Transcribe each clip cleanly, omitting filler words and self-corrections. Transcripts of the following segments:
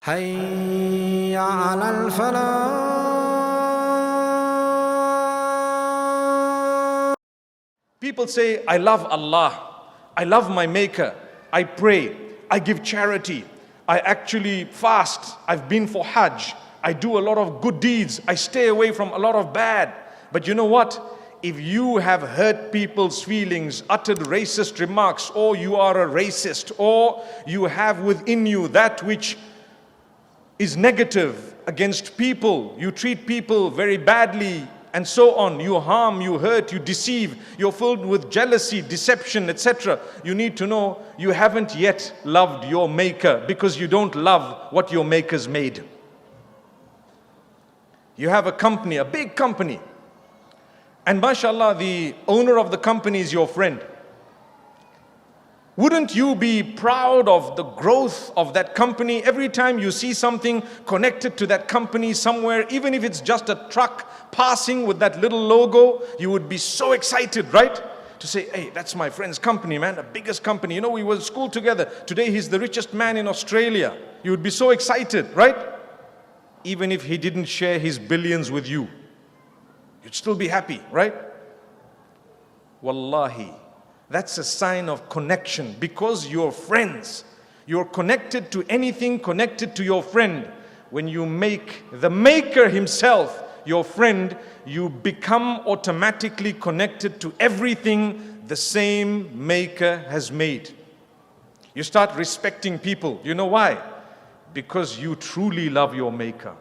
حي على الفلاح. People say, I love Allah, I love my Maker, I pray, I give charity, I actually fast, I've been for Hajj, I do a lot of good deeds, I stay away from a lot of bad. But you know what? If you have hurt people's feelings, uttered racist remarks, or you are a racist, or you have within you that which is negative against people, you treat people very badly, and so on, you harm, you hurt, you deceive, you're filled with jealousy, deception, etc. You need to know you haven't yet loved your Maker, because you don't love what your Maker's made. You have a company, a big company, and mashallah, the owner of the company is your friend. Wouldn't you be proud of the growth of that company every time you see something connected to that company somewhere, even if it's just a truck passing with that little logo? You would be so excited, right? To say, hey, that's my friend's company, man, the biggest company. You know, we were in school together. Today he's the richest man in Australia. You would be so excited, right? Even if he didn't share his billions with you, you'd still be happy, right? Wallahi. That's a sign of connection, because you're friends. You're connected to anything connected to your friend. When you make the Maker himself your friend, you become automatically connected to everything the same Maker has made. You start respecting people. You know why? Because you truly love your Maker.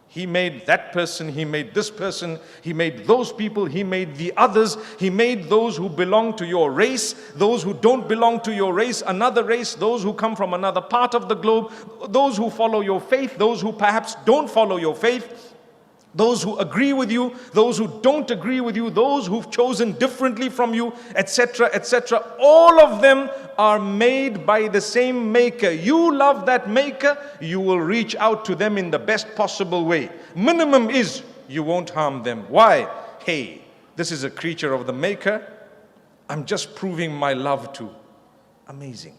He made that person, He made this person, He made those people, He made the others, He made those who belong to your race, those who don't belong to your race, another race, those who come from another part of the globe, those who follow your faith, those who perhaps don't follow your faith, those who agree with you, those who don't agree with you, those who've chosen differently from you, etc., etc. All of them are made by the same Maker. You love that Maker, you will reach out to them in the best possible way. Minimum is you won't harm them. Why? Hey, this is a creature of the Maker, I'm just proving my love to. Amazing.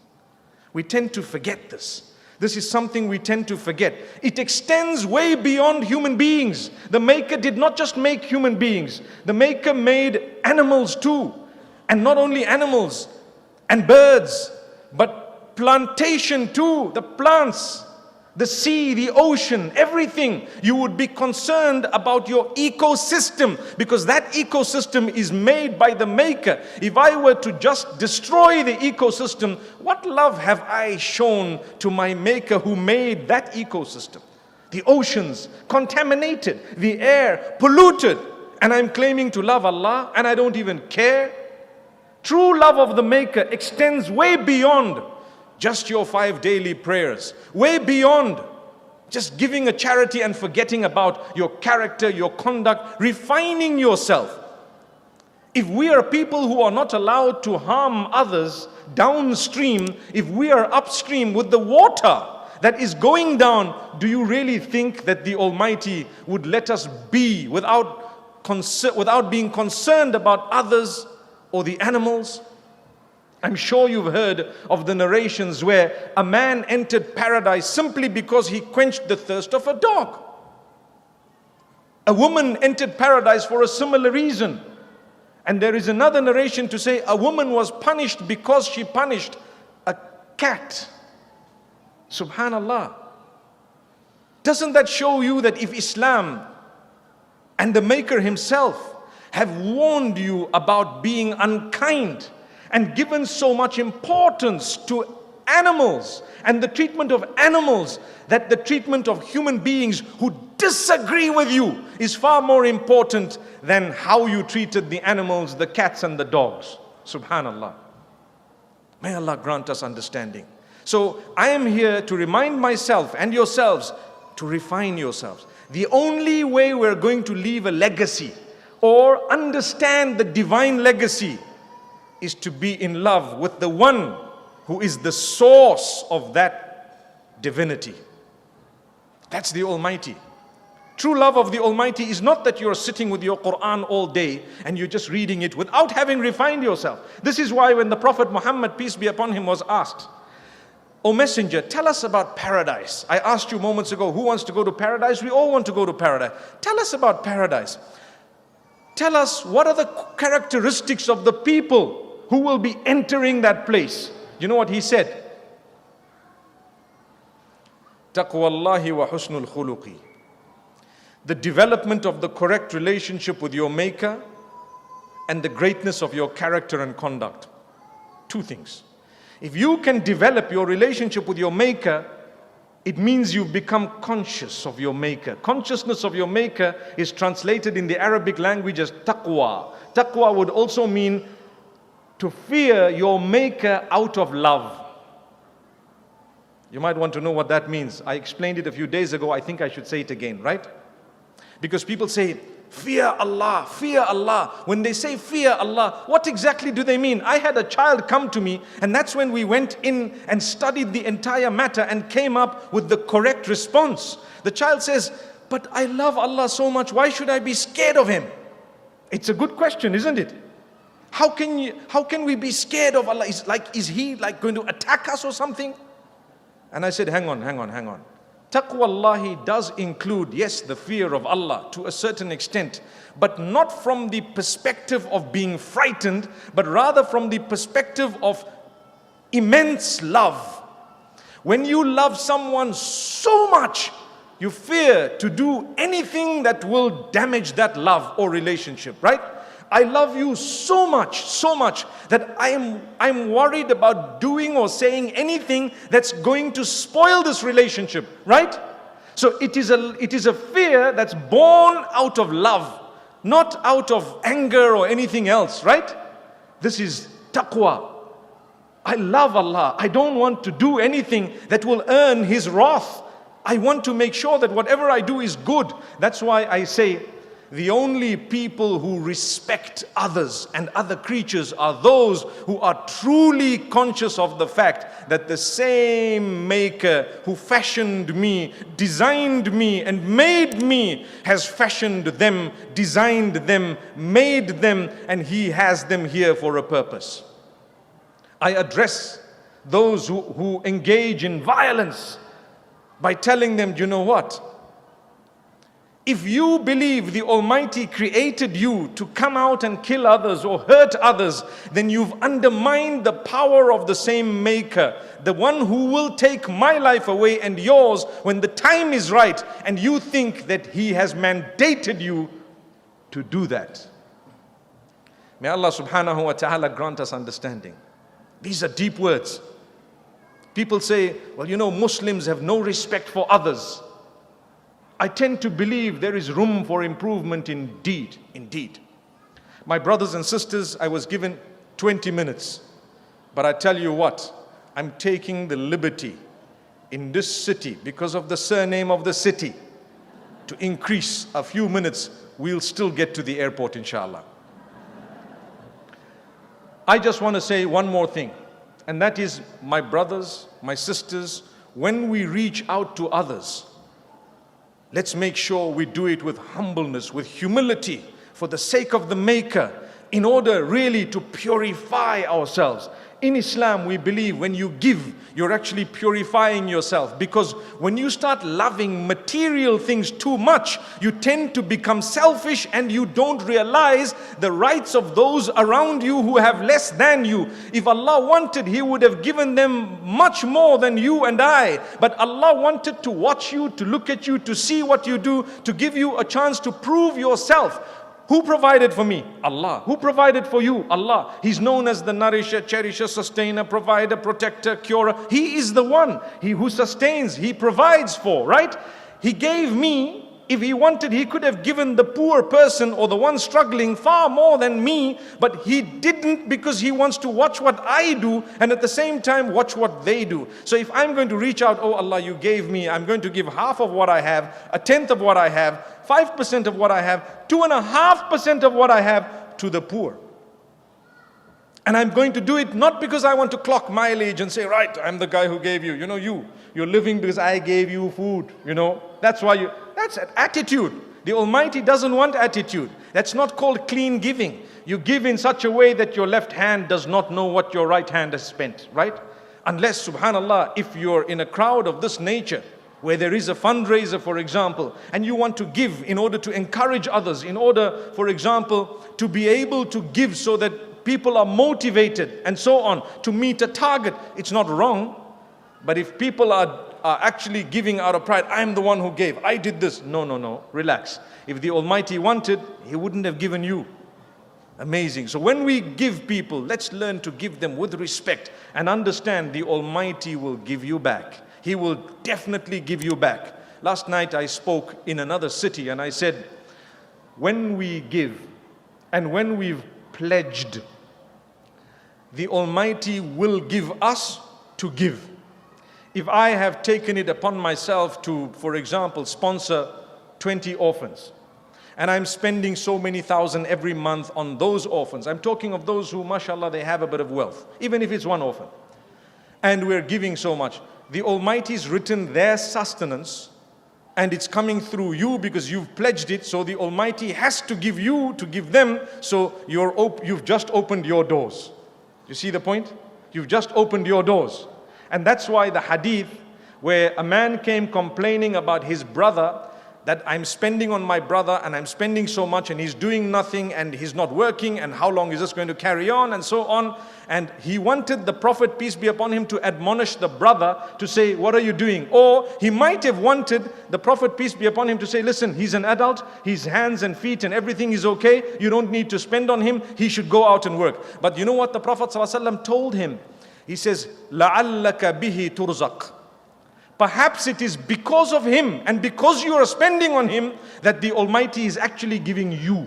We tend to forget this. This is something we tend to forget. It extends way beyond human beings. The Maker did not just make human beings. The Maker made animals too. And not only animals and birds, but plantation too. The plants, the sea, the ocean, everything. You would be concerned about your ecosystem, because that ecosystem is made by the Maker. If I were to just destroy the ecosystem, what love have I shown to my Maker who made that ecosystem? The oceans contaminated, the air polluted, and I'm claiming to love Allah and I don't even care. True love of the Maker extends way beyond just your 5 daily prayers, way beyond just giving a charity and forgetting about your character, your conduct, refining yourself. If we are people who are not allowed to harm others downstream, if we are upstream with the water that is going down, do you really think that the Almighty would let us be without being concerned about others or the animals? I'm sure you've heard of the narrations where a man entered paradise simply because he quenched the thirst of a dog. A woman entered paradise for a similar reason. And there is another narration to say a woman was punished because she punished a cat. Subhanallah. Doesn't that show you that if Islam and the Maker himself have warned you about being unkind and given so much importance to animals and the treatment of animals, that the treatment of human beings who disagree with you is far more important than how you treated the animals, the cats and the dogs. Subhanallah. May Allah grant us understanding. So I am here to remind myself and yourselves to refine yourselves. The only way we're going to leave a legacy or understand the divine legacy is to be in love with the one who is the source of that divinity. That's the Almighty. True love of the Almighty is not that you're sitting with your Quran all day and you're just reading it without having refined yourself. This is why when the Prophet Muhammad, peace be upon him, was asked, O Messenger, tell us about paradise. I asked you moments ago, who wants to go to paradise? We all want to go to paradise. Tell us about paradise. Tell us what are the characteristics of the people who will be entering that place. You know what he said? Taqwallahi wa husnul khuluqi. The development of the correct relationship with your Maker and the greatness of your character and conduct. Two things. If you can develop your relationship with your Maker, it means you've become conscious of your Maker. Consciousness of your Maker is translated in the Arabic language as taqwa. Taqwa would also mean to fear your Maker out of love. You might want to know what that means. I explained it a few days ago. I think I should say it again, right? Because people say, fear Allah, fear Allah. When they say fear Allah, what exactly do they mean? I had a child come to me, and that's when we went in and studied the entire matter and came up with the correct response. The child says, but I love Allah so much, why should I be scared of Him? It's a good question, isn't it? How can we be scared of Allah? Is He like going to attack us or something? And I said, hang on. Taqwallahi does include, yes, the fear of Allah to a certain extent, but not from the perspective of being frightened, but rather from the perspective of immense love. When you love someone so much, you fear to do anything that will damage that love or relationship, right? I love you so much that I'm worried about doing or saying anything that's going to spoil this relationship, right? So it is a fear that's born out of love, not out of anger or anything else, right? This is taqwa. I love Allah. I don't want to do anything that will earn His wrath. I want to make sure that whatever I do is good. That's why I say, the only people who respect others and other creatures are those who are truly conscious of the fact that the same Maker who fashioned me, designed me and made me has fashioned them, designed them, made them, and He has them here for a purpose. I address those who engage in violence by telling them, you know what? If you believe the Almighty created you to come out and kill others or hurt others, then you've undermined the power of the same Maker, the one who will take my life away and yours when the time is right, and you think that He has mandated you to do that. May Allah subhanahu wa ta'ala grant us understanding. These are deep words. People say, well, you know, Muslims have no respect for others. I tend to believe there is room for improvement indeed. My brothers and sisters, I was given 20 minutes. But I tell you what, I'm taking the liberty in this city, because of the surname of the city, to increase a few minutes. We'll still get to the airport, inshallah. I just want to say one more thing, and that is, my brothers, my sisters, when we reach out to others, let's make sure we do it with humbleness, with humility, for the sake of the Maker, in order really to purify ourselves. In Islam, we believe when you give, you're actually purifying yourself, because when you start loving material things too much, you tend to become selfish and you don't realize the rights of those around you who have less than you. If Allah wanted, He would have given them much more than you and I. But Allah wanted to watch you, to look at you, to see what you do, to give you a chance to prove yourself. Who provided for me? Allah. Who provided for you? Allah. He's known as the nourisher, cherisher, sustainer, provider, protector, curer. He is the one. He who sustains, He provides for, right? He gave me. If He wanted, He could have given the poor person or the one struggling far more than me, but He didn't, because He wants to watch what I do and at the same time watch what they do. So if I'm going to reach out, oh Allah, you gave me, I'm going to give half of what I have, a tenth of what I have, 5% of what I have, 2.5% of what I have to the poor. And I'm going to do it not because I want to clock mileage and say, right, I'm the guy who gave you. You know, you're living because I gave you food. You know, that's an attitude. The Almighty doesn't want attitude. That's not called clean giving. You give in such a way that your left hand does not know what your right hand has spent, right? Unless, subhanallah, if you're in a crowd of this nature, where there is a fundraiser, for example, and you want to give in order to encourage others, in order, for example, to be able to give so that people are motivated and so on, to meet a target, it's not wrong. But if people are actually giving out of pride, I'm the one who gave, I did this. No, relax. If the Almighty wanted, He wouldn't have given you. Amazing. So when we give people, let's learn to give them with respect and understand the Almighty will give you back. He will definitely give you back. Last night I spoke in another city and I said, when we give and when we've pledged, the Almighty will give us to give. If I have taken it upon myself to, for example, sponsor 20 orphans, and I'm spending so many thousand every month on those orphans, I'm talking of those who, mashallah, they have a bit of wealth, even if it's one orphan, and we're giving so much, the Almighty's written their sustenance, and it's coming through you because you've pledged it, so the Almighty has to give you to give them, so you've just opened your doors. You see the point? You've just opened your doors. And that's why the hadith where a man came complaining about his brother, that I'm spending on my brother and I'm spending so much and he's doing nothing and he's not working and how long is this going to carry on and so on. And he wanted the Prophet, peace be upon him, to admonish the brother to say, what are you doing? Or he might have wanted the Prophet, peace be upon him, to say, listen, he's an adult, his hands and feet and everything is okay, you don't need to spend on him, he should go out and work. But you know what the Prophet ﷺ told him? He says, لَعَلَّكَ بِهِ تُرْزَقْ. Perhaps it is because of him and because you are spending on him that the Almighty is actually giving you.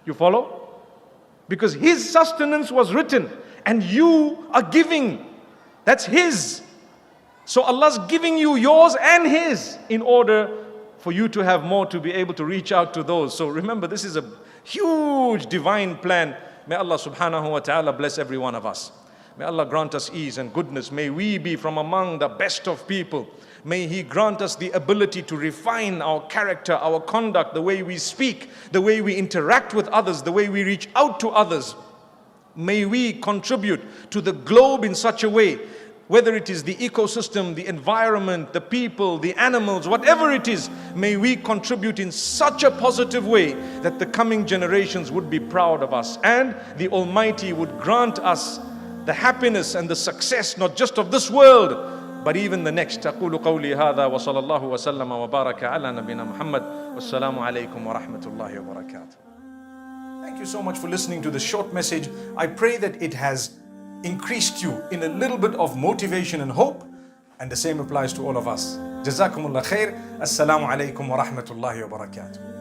You follow? Because his sustenance was written and you are giving. That's his. So Allah's giving you yours and his in order for you to have more to be able to reach out to those. So remember, this is a huge divine plan. May Allah subhanahu wa ta'ala bless every one of us. May Allah grant us ease and goodness. May we be from among the best of people. May He grant us the ability to refine our character, our conduct, the way we speak, the way we interact with others, the way we reach out to others. May we contribute to the globe in such a way, whether it is the ecosystem, the environment, the people, the animals, whatever it is, may we contribute in such a positive way that the coming generations would be proud of us and the Almighty would grant us the happiness and the success, not just of this world, but even the next. أقول قولي هذا وصلى الله وسلم وبارك على نبينا محمد والسلام عليكم ورحمة الله وبركاته. Thank you so much for listening to this short message. I pray that it has increased you in a little bit of motivation and hope, and the same applies to all of us. Jazakumullah khair. Assalamu alaikum wa rahmatullahi wa barakatuh.